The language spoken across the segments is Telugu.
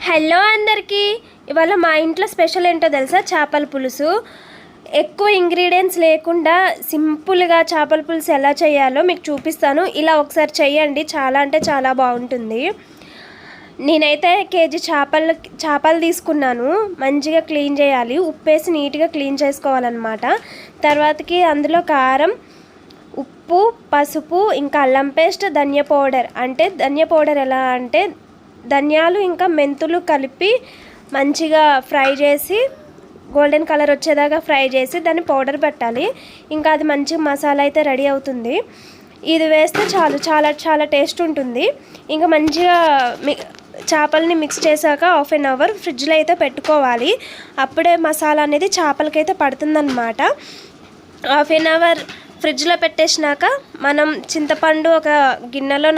హలో అందరికీ, ఇవాళ మా ఇంట్లో స్పెషల్ ఏంటో తెలుసా? చేపల పులుసు. ఎక్కువ ఇంగ్రీడియంట్స్ లేకుండా సింపుల్గా చేపల పులుసు ఎలా చేయాలో మీకు చూపిస్తాను. ఇలా ఒకసారి చేయండి, చాలా అంటే చాలా బాగుంటుంది. నేనైతే కేజీ చేపలు తీసుకున్నాను. మంచిగా క్లీన్ చేయాలి, ఉప్పేసి నీట్గా క్లీన్ చేసుకోవాలన్నమాట. తర్వాతకి అందులో కారం, ఉప్పు, పసుపు, ఇంకా అల్లం పేస్ట్, ధనియా పౌడర్. ధనియా పౌడర్ ఎలా అంటే ధనియాలు ఇంకా మెంతులు కలిపి మంచిగా ఫ్రై చేసి గోల్డెన్ కలర్ వచ్చేదాకా ఫ్రై చేసి దాన్ని పౌడర్ పెట్టాలి. ఇంకా అది మంచి మసాలా అయితే రెడీ అవుతుంది. ఇది వేస్తే చాలు, చాలా చాలా టేస్ట్ ఉంటుంది. ఇంకా మంచిగా చేపల్ని మిక్స్ చేశాక హాఫ్ అన్ అవర్ ఫ్రిడ్జ్లో అయితే పెట్టుకోవాలి. అప్పుడే మసాలా అనేది చేపలకైతే పడుతుందన్నమాట. హాఫ్ అన్ అవర్ ఫ్రిడ్జ్లో పెట్టేసినాక మనం చింతపండు ఒక గిన్నెలో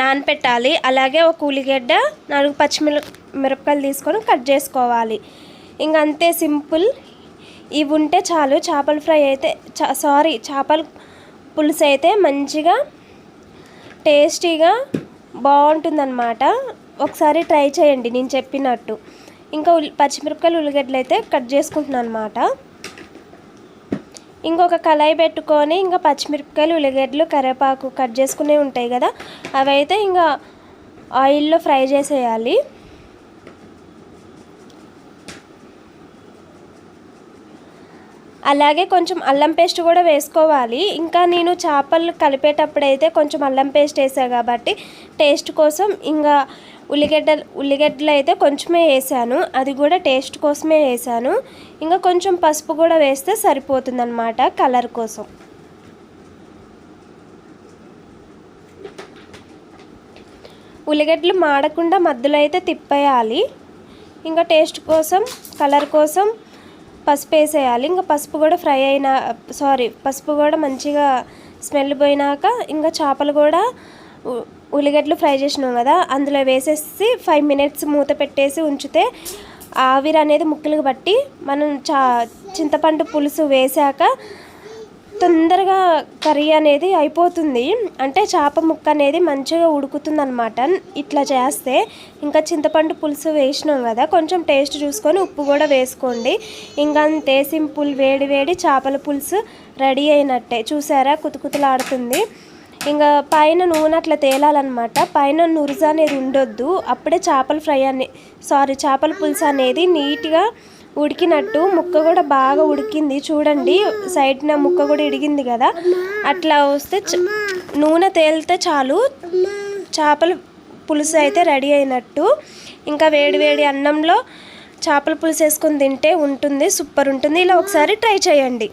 నానపెట్టాలి. అలాగే ఒక ఉల్లిగడ్డ, 4 పచ్చిమిరపకాయలు తీసుకొని కట్ చేసుకోవాలి. ఇంక అంతే, సింపుల్. ఇవి ఉంటే చాలు. చేపల ఫ్రై అయితే చేపల పులుసు అయితే మంచిగా టేస్టీగా బాగుంటుందన్నమాట. ఒకసారి ట్రై చేయండి నేను చెప్పినట్టు. ఇంకా పచ్చిమిరపకాయలు, ఉల్లిగడ్డలు అయితే కట్ చేసుకుంటున్నాను అన్నమాట. ఇంకొక కళాయి పెట్టుకొని ఇంకా పచ్చిమిరపకాయలు, ఉల్లిగడ్డలు, కరివేపాకు కట్ చేసుకునే ఉంటాయి కదా, అవైతే ఇంకా ఆయిల్లో ఫ్రై చేసేయాలి. అలాగే కొంచెం అల్లం పేస్ట్ కూడా వేసుకోవాలి. ఇంకా నేను చేపలు కలిపేటప్పుడు అయితే కొంచెం అల్లం పేస్ట్ వేసాను కాబట్టి టేస్ట్ కోసం ఇంకా ఉల్లిగడ్డలు అయితే కొంచెమే వేసాను, అది కూడా టేస్ట్ కోసమే వేసాను. ఇంకా కొంచెం పసుపు కూడా వేస్తే సరిపోతుందన్నమాట, కలర్ కోసం. ఉల్లిగడ్డలు మాడకుండా మధ్యలో అయితే తిప్పేయాలి. ఇంకా టేస్ట్ కోసం, కలర్ కోసం పసుపు వేసేయాలి. ఇంకా పసుపు కూడా మంచిగా స్మెల్ పోయినాక ఇంకా చేపలు కూడా ఉల్లిగడ్డలు ఫ్రై చేసినాం కదా, అందులో వేసేసి 5 minutes మూత పెట్టేసి ఉంచితే ఆవిరి అనేది ముక్కలకు బట్టి మనం చింతపండు పులుసు వేసాక తొందరగా కర్రీ అనేది అయిపోతుంది. అంటే చేప ముక్క అనేది మంచిగా ఉడుకుతుంది అన్నమాట ఇట్లా చేస్తే. ఇంకా చింతపండు పులుసు వేసినాం కదా, కొంచెం టేస్ట్ చూసుకొని ఉప్పు కూడా వేసుకోండి. ఇంకా అంతే, సింపుల్. వేడి వేడి చేపల పులుసు రెడీ అయినట్టే. చూసారా, కుతుకుతులాడుతుంది. ఇంకా పైన నూనె అట్లా తేలాలన్నమాట. పైన నురుజ అనేది ఉండొద్దు. అప్పుడే చేపల పులుసు అనేది నీట్గా ఉడికినట్టు. ముక్క కూడా బాగా ఉడికింది చూడండి, సైడ్న ముక్క కూడా ఇడిగింది కదా. అట్లా వస్తే నూనె తేలితే చాలు, చేపల పులుసు అయితే రెడీ అయినట్టు. ఇంకా వేడి వేడి అన్నంలో చేపల పులుసు వేసుకొని తింటే ఉంటుంది, సూపర్ ఉంటుంది. ఇలా ఒకసారి ట్రై చేయండి.